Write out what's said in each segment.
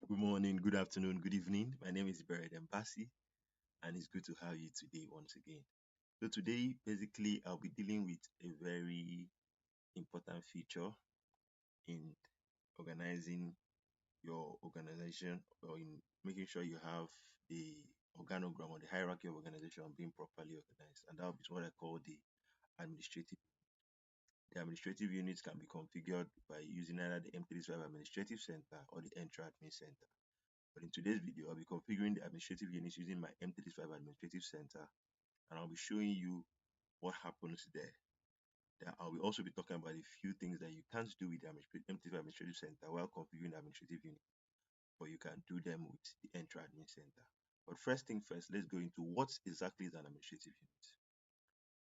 Good morning, good afternoon, good evening. My name is Bered Mbasi, and it's good to have you today once again. So today, basically, I'll be dealing with a very important feature in organizing your organization or in making sure you have the organogram or the hierarchy of organization being properly organized, and that is what I call the administrative. The administrative units can be configured by using either the M365 Administrative Center or the Entra Admin Center. But in today's video, I'll be configuring the administrative units using my M365 Administrative Center, and I'll be showing you what happens there. I'll also be talking about a few things that you can't do with the M365 Administrative Center while configuring the administrative unit, but you can do them with the Entra Admin Center. But first thing first, let's go into what exactly is an administrative unit.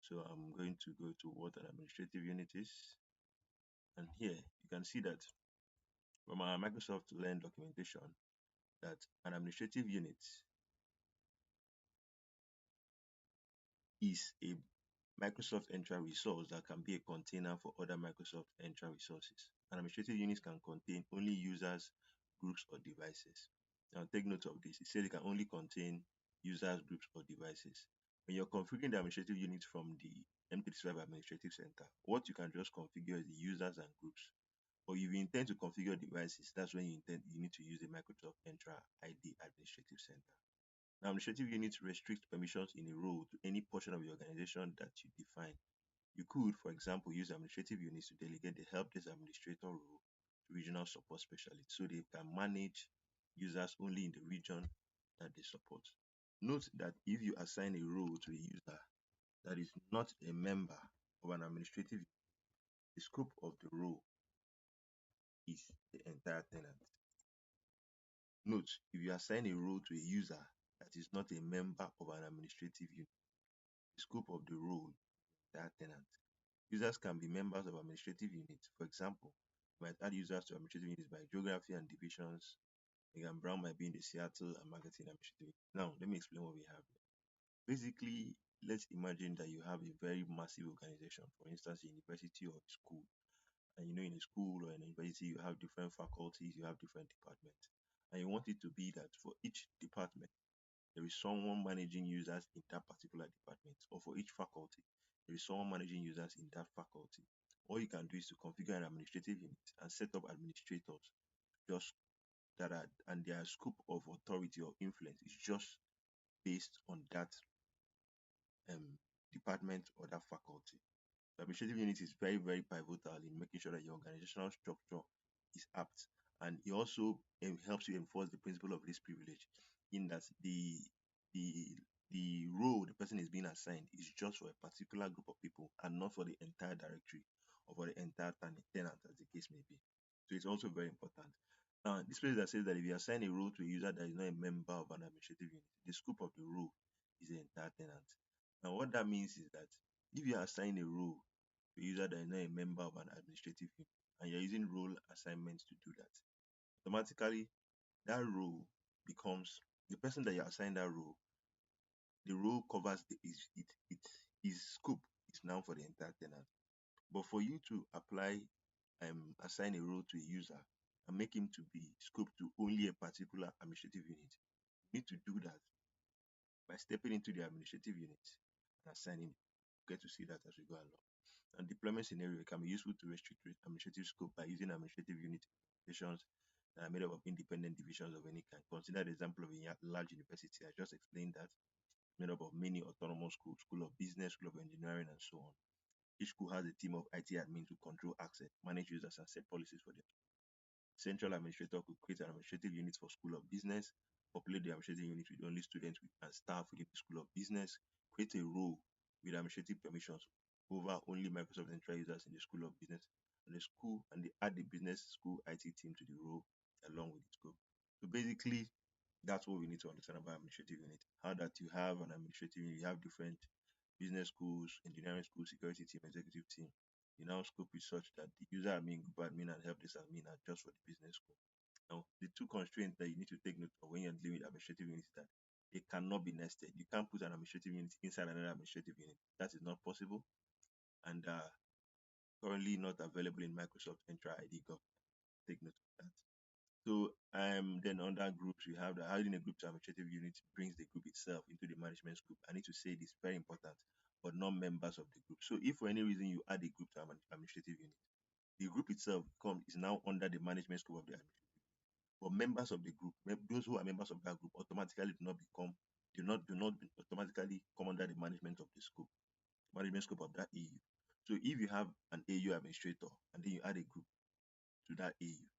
So I'm going to go to what an administrative unit is, and here you can see that from our Microsoft Learn documentation that an administrative unit is a Microsoft Entra resource that can be a container for other Microsoft Entra resources. An administrative unit can contain only users, groups, or devices. Now take note of this. It says it can only contain users, groups, or devices. When you're configuring the administrative unit from the M365 Administrative Center, what you can just configure is the users and groups. Or if you intend to configure devices, that's when you need to use the Microsoft Entra ID Administrative Center. Now, administrative units restrict permissions in a role to any portion of the organization that you define. You could, for example, use administrative units to delegate the help desk administrator role to regional support specialists so they can manage users only in the region that they support. Note that if you assign a role to a user that is not a member of an administrative unit, the scope of the role is the entire tenant. Note, if you assign a role to a user that is not a member of an administrative unit, the scope of the role is the entire tenant. Users can be members of administrative units. For example, you might add users to administrative units by geography and divisions. Megan Brown might be in the Seattle and marketing administrative unit. Now, let me explain what we have here. Basically, let's imagine that you have a very massive organization, for instance, a university or a school. And in a school or in a university, you have different faculties, you have different departments. And you want it to be that for each department, there is someone managing users in that particular department, or for each faculty, there is someone managing users in that faculty. All you can do is to configure an administrative unit and set up administrators just that are and their scope of authority or influence is just based on that department or that faculty. The administrative unit is very, very pivotal in making sure that your organizational structure is apt, and it also helps you enforce the principle of least privilege, in that the the role the person is being assigned is just for a particular group of people and not for the entire directory or for the entire tenant, as the case may be. So it's also very important. Now, this place that says that if you assign a role to a user that is not a member of an administrative unit, the scope of the role is the entire tenant. Now, what that means is that if you assign a role to a user that is not a member of an administrative unit and you're using role assignments to do that, automatically that role becomes the person that you assign that role. The role covers his scope is now for the entire tenant. But for you to apply assign a role to a user and make him to be scoped to only a particular administrative unit, you need to do that by stepping into the administrative unit and assigning it. Get to see that as we go along. And deployment scenario can be useful to restrict administrative scope by using administrative unit implementations that are made up of independent divisions of any kind. Consider the example of a large university. I just explained that, made up of many autonomous schools, school of business, school of engineering, and so on. Each school has a team of IT admins who control access, manage users, and set policies for them. Central administrator could create an administrative unit for school of business, populate the administrative unit with only students and staff within the school of business, create a role with administrative permissions over only Microsoft Entra users in the school of business, and the school and they add the business school IT team to the role along with the scope. So basically, that's what we need to understand about administrative unit. How that you have an administrative unit, you have different business schools, engineering schools, security team, executive team. You now scope is such that the user admin, group admin, and help desk admin are just for the business school. Now, the two constraints that you need to take note of when you're dealing with administrative units is that they cannot be nested. You can't put an administrative unit inside another administrative unit. That is not possible, and currently not available in Microsoft Entra ID Gov. Take note of that. So then under groups we have the adding a group to administrative unit brings the group itself into the management scope. I need to say this very important, but not members of the group. So if for any reason you add a group to administrative unit, the group itself is now under the management scope of the administrative. But members of the group, those who are members of that group, automatically do not automatically come under the management scope of that AU. So if you have an AU administrator and then you add a group to that AU,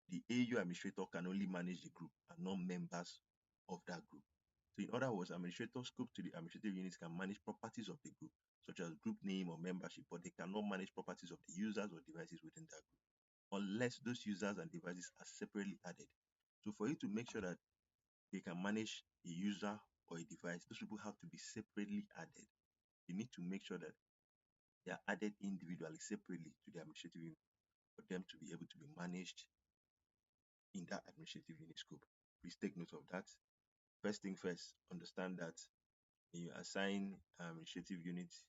the AU administrator can only manage the group and not members of that group. So in other words, administrator scope to the administrative units can manage properties of the group, such as group name or membership, but they cannot manage properties of the users or devices within that group, unless those users and devices are separately added. So for you to make sure that they can manage a user or a device, those people have to be separately added. You need to make sure that they are added individually, separately to the administrative unit for them to be able to be managed in that administrative unit scope. Please take note of that. First thing first, understand that when you assign administrative units,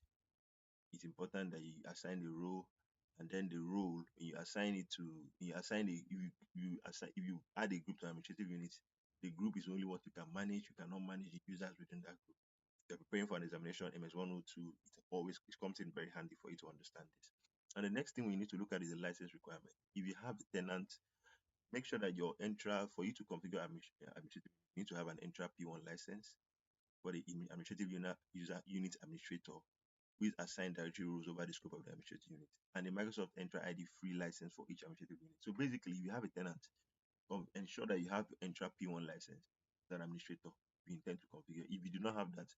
it's important that you assign the role, and then the role when you assign it to when you assign it you assign if you add a group to administrative units, the group is only what you can manage. You cannot manage the users within that group. If you're preparing for an examination MS 102, it comes in very handy for you to understand this. And the next thing we need to look at is the license requirement. If you have a tenant, make sure that your Entra, for you to configure administrative, you need to have an Entra P1 license for the administrative unit administrator who is assigned directory rules over the scope of the administrative unit, and the Microsoft Entra ID free license for each administrative unit. So basically, if you have a tenant, ensure that you have Entra P1 license as an administrator you intend to configure. If you do not have that,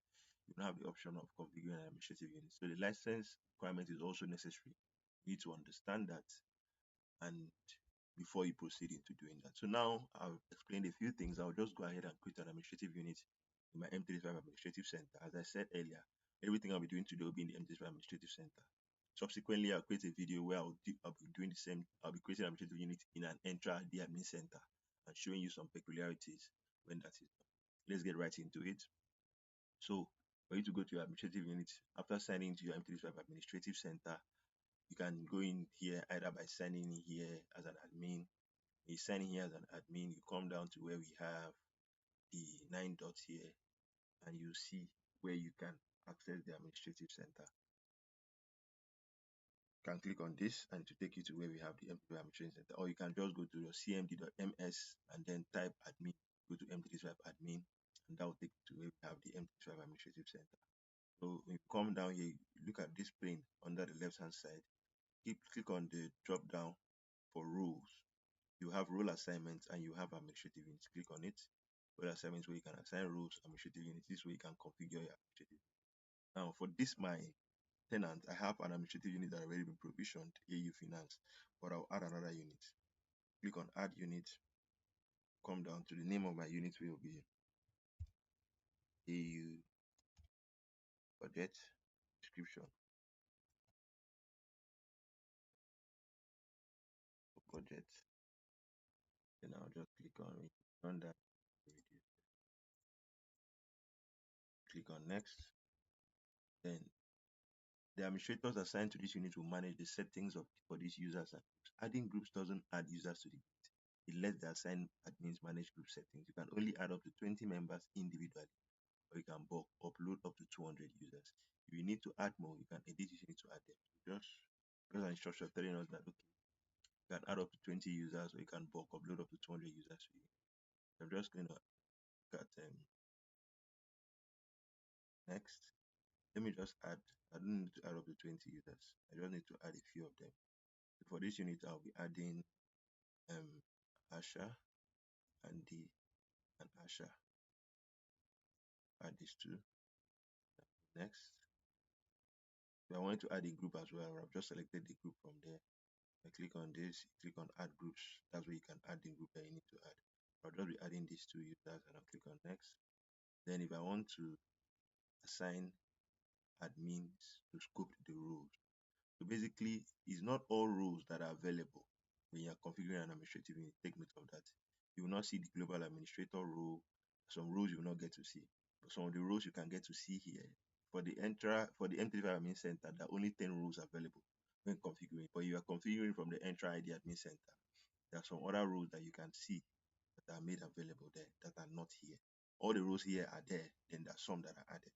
you don't have the option of configuring an administrative unit. So the license requirement is also necessary. You need to understand that and before you proceed into doing that. So now I've explained a few things. I'll just go ahead and create an administrative unit in my M365 Administrative Center. As I said earlier, everything I'll be doing today will be in the M365 Administrative Center. Subsequently, I'll create a video where I'll be doing the same. I'll be creating an administrative unit in an Entra Admin Center and showing you some peculiarities when that is done. Let's get right into it. So for you to go to your administrative unit, after signing into your M365 Administrative Center, you can go in here either by signing in here as an admin. You sign in here as an admin, you come down to where we have the 9 dots here, and you see where you can access the administrative center. You can click on this and to take you to where we have the M365 administration center, or you can just go to your cmd.ms and then type admin, go to M365 admin, and that will take you to where we have the M365 administrative center. So when you come down here, you look at this pane under the left hand side, click on the drop down for rules. You have role assignments and you have administrative units. Click on it. Role assignments where you can assign roles, administrative units. This way you can configure your administrative. Now for this my tenant, I have an administrative unit that already been provisioned, AU Finance, but I'll add another unit. Click on add unit. Come down to the name of my unit will be AU budget description. Budget. Then I'll just click on it. Run that. Click on next. Then the administrators assigned to this unit will manage the settings for these users and groups. Adding groups doesn't add users to the unit. It lets the assigned admins manage group settings. You can only add up to 20 members individually, or you can bulk upload up to 200 users. If you need to add more, you can edit this unit to add them. Just an instruction telling us that okay, you can add up to 20 users, or you can bulk upload up to 200 users. I'm just going to look at next. Let me just add. I don't need to add up to 20 users. I just need to add a few of them. For this unit, I'll be adding Asha and D and Asha. Add these two. Next, if I want to add a group as well, I've just selected the group from there. I click on this, click on add groups. That's where you can add the group that you need to add. I'll just be adding these two users and I'll click on next. Then if I want to assign admins to scope the rules. So basically, it's not all rules that are available when you're configuring an administrative unit. Take note of that. You will not see the global administrator role. Some rules you will not get to see. But some of the rules you can get to see here. For the M365 Admin Center, there are only 10 rules available when configuring. But you are configuring from the Entra ID Admin Center. There are some other roles that you can see that are made available there that are not here. All the roles here are there, then there are some that are added.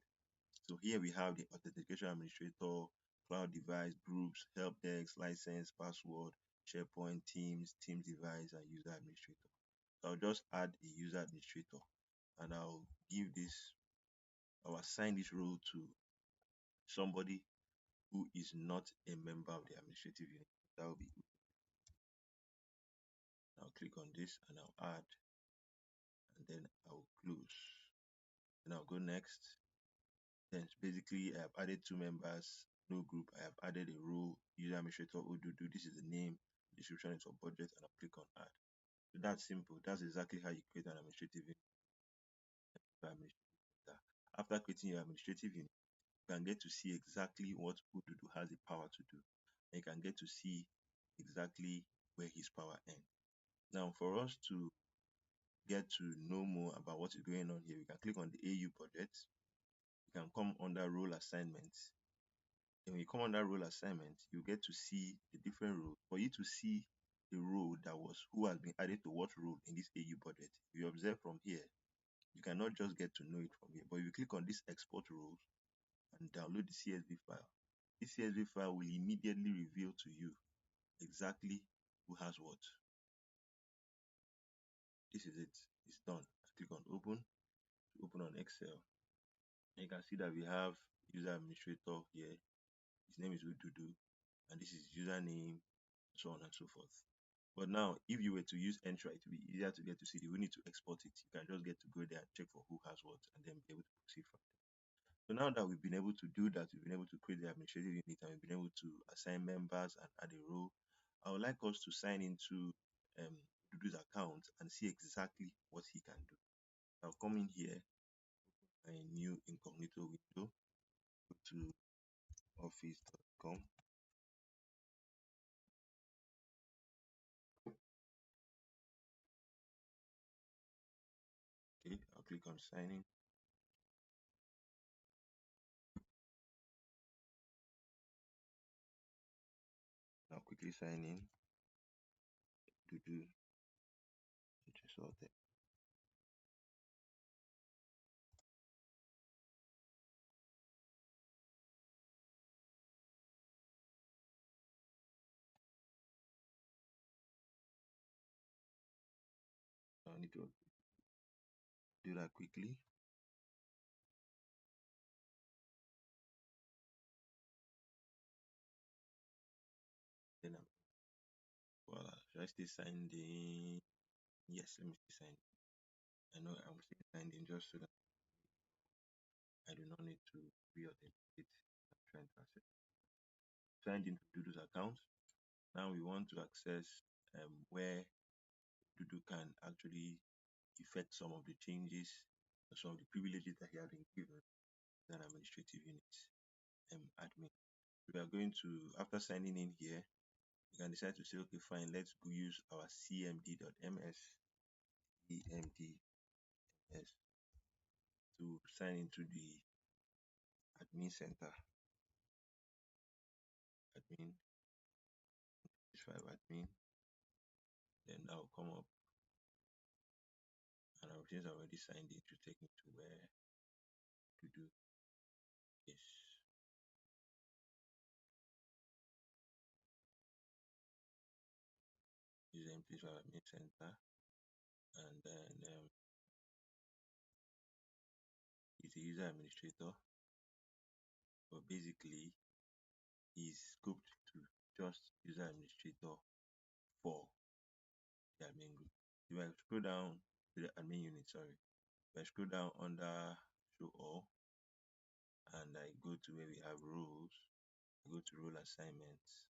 So here we have the authentication administrator, cloud device, groups, help desk, license, password, SharePoint, Teams device, and user administrator. So I'll just add a user administrator, and I'll assign this role to somebody who is not a member of the administrative unit. That will be good. I'll click on this and I'll add, and then I'll close. Then I'll go next. Then basically I have added two members, no group. I have added a role, user administrator Odudu. This is the name, description is for budget, and I'll click on add. So that's simple. That's exactly how you create an administrative unit. After creating your administrative unit, you can get to see exactly what Odudu has the power to do. And you can get to see exactly where his power ends. Now, for us to get to know more about what is going on here, we can click on the AU project. You can come under role assignments. And when you come under role assignments, you get to see the different roles. For you to see the role who has been added to what role in this AU project, if you observe from here, you cannot just get to know it from here. But if you click on this export roles and download the CSV file, this CSV file will immediately reveal to you exactly who has what. This is it. It's done. I click on open on Excel. And you can see that we have user administrator here. His name is Ududu, and this is username, so on and so forth. But now, if you were to use Entra, it will be easier to get to see. You will need to export it. You can just get to go there and check for who has what, and then be able to proceed from there. So now that we've been able to do that, we've been able to create the administrative unit, and we've been able to assign members and add a role, I would like us to sign into Ududu's account and see exactly what he can do. I'll come in here, a new incognito window, go to office.com. Okay, I'll click on sign in. I'll quickly sign in. Ududu, just all there. I need to do that quickly. Then voila. Should I stay signed in? Yes, let me stay signed in. I know I'm still signed in just so that I do not need to re-authenticate. I'm trying to access. Signed into Dudu's account. Now we want to access where Dudu can actually effect some of the changes, some of the privileges that he has been given as an administrative unit admin. We are going to, after signing in here, you can decide to say, okay, fine, let's go use our cmd.ms to sign into the admin center. Admin 365 admin. Then that will come up, and since I already signed it, to take me to where to do this. Use M365 admin center, and then it's a user administrator, but basically is scoped to just user administrator for the admin group. If I scroll down to the admin unit, if I scroll down under show all, and I go to where we have roles, I go to role assignments,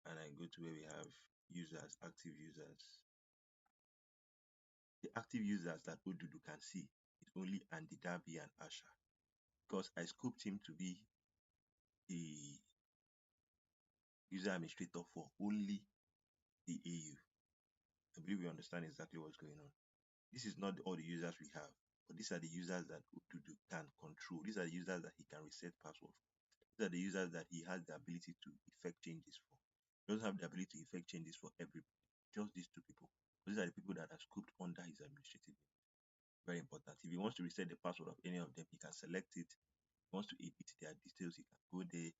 and I go to where we have users, active users. The active users that Odudu can see is only Andy Darby and Asha, because I scoped him to be the user administrator for only the AU. I believe we understand exactly what's going on. This is not all the users we have, but these are the users that Odudu can control. These are the users that he can reset password for. These are the users that he has the ability to effect changes for. He doesn't have the ability to effect changes for everybody, just these two people. These are the people that are scooped under his administrative. Very important. If he wants to reset the password of any of them, he can select it. If he wants to edit their details, he can go there,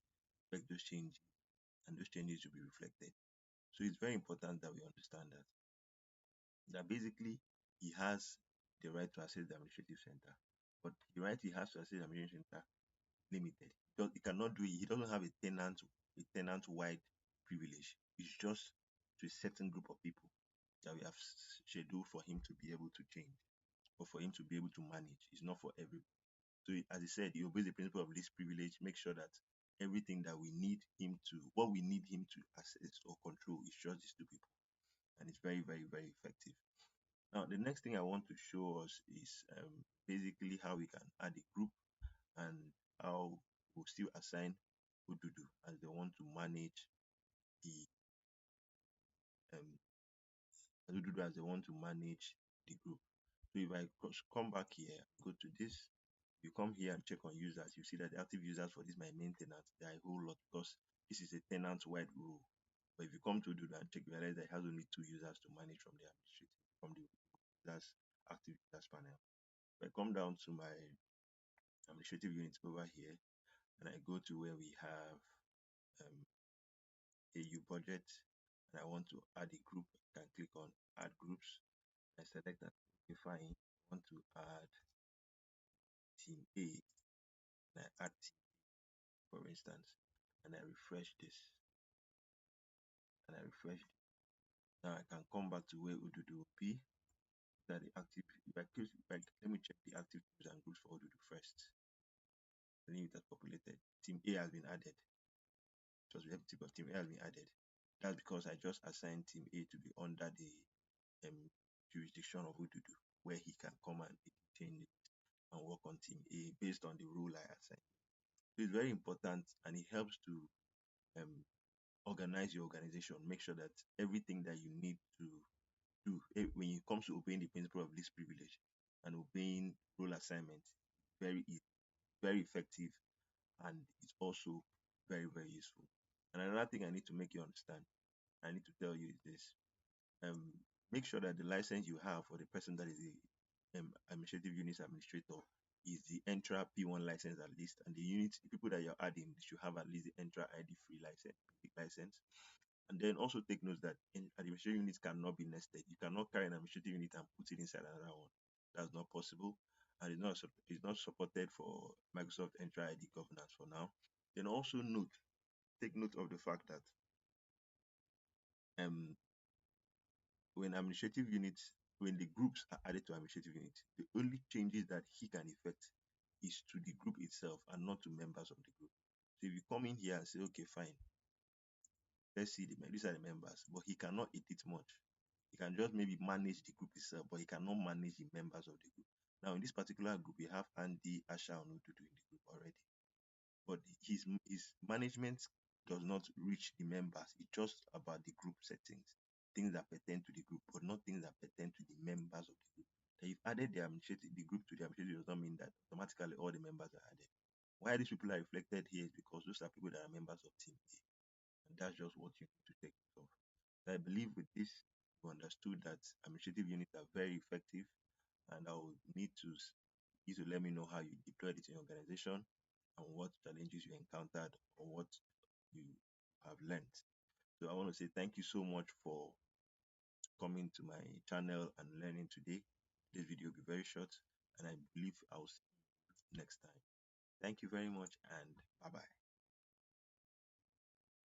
effect those changes, and those changes will be reflected. So it's very important that we understand that basically he has the right to access the administrative center, but the right he has to access the administrative center limited. He cannot do it. He doesn't have a tenant wide privilege. It's just to a certain group of people that we have scheduled for him to be able to change or for him to be able to manage. It's not for everybody. So as I said, he obeys the principle of least privilege. Make sure that everything that we need him to, what we need him to access or control, is just these two people, and it's very, very, very effective. Now, the next thing I want to show us is basically how we can add a group and how we'll still assign Ududu as they want to manage the um, Ududu as they want to manage the group. So if I come back here, go to this, you come here and check on users, you see that the active users for this my main tenant, there are a whole lot because this is a tenant-wide rule. But if you come to Ududu and check, you realize that it has only 2 users to manage from the users active users panel. If I come down to my administrative units over here and I go to where we have um, AU budget and I want to add a group, I can click on add groups. I select that. Okay, fine. I want to add team A and I add team for instance, and I refresh this and I refresh it. Now I can come back to where Ududu will be. That the active, if I click, let me check the active teams and groups for Ududu first. The name it has populated. Team A has been added. It was empty, but team A has been added. That's because I just assigned team A to be under the jurisdiction of Ududu, where he can come and change it and work on team A based on the rule I assigned. So it's very important and it helps to um, organize your organization, make sure that everything that you need to do when it comes to obeying the principle of least privilege and obeying role assignment, very easy, very effective, and it's also very, very useful. And another thing I need to make you understand, I need to tell you is this. Make sure that the license you have for the person that is the administrative unit administrator is the Entra P1 license at least, and the people that you're adding should have at least the Entra ID free license. And then also take note that administrative units cannot be nested. You cannot carry an administrative unit and put it inside another one. That's not possible, and it's not supported for Microsoft Entra ID governance for now. Then also take note of the fact that um when the groups are added to administrative units, the only changes that he can effect is to the group itself and not to members of the group. So if you come in here and say, okay, fine, let's see, these are the members, but he cannot edit much. He can just maybe manage the group itself, but he cannot manage the members of the group. Now, in this particular group, we have Andy, Asha, and Ududu in the group already. But his management does not reach the members. It's just about the group settings, things that pertain to the group, but not things that pertain to the members of the group. That you've added the group to the administrative does not mean that automatically all the members are added. Why these people are reflected here is because those are people that are members of Team A. And that's just what you need to take note of. So I believe with this, you understood that administrative units are very effective, and I will need you to let me know how you deployed it in your organization and what challenges you encountered or what you have learned. So I want to say thank you so much for coming to my channel and learning today. This video will be very short, and I believe I'll see you next time. Thank you very much, and bye bye.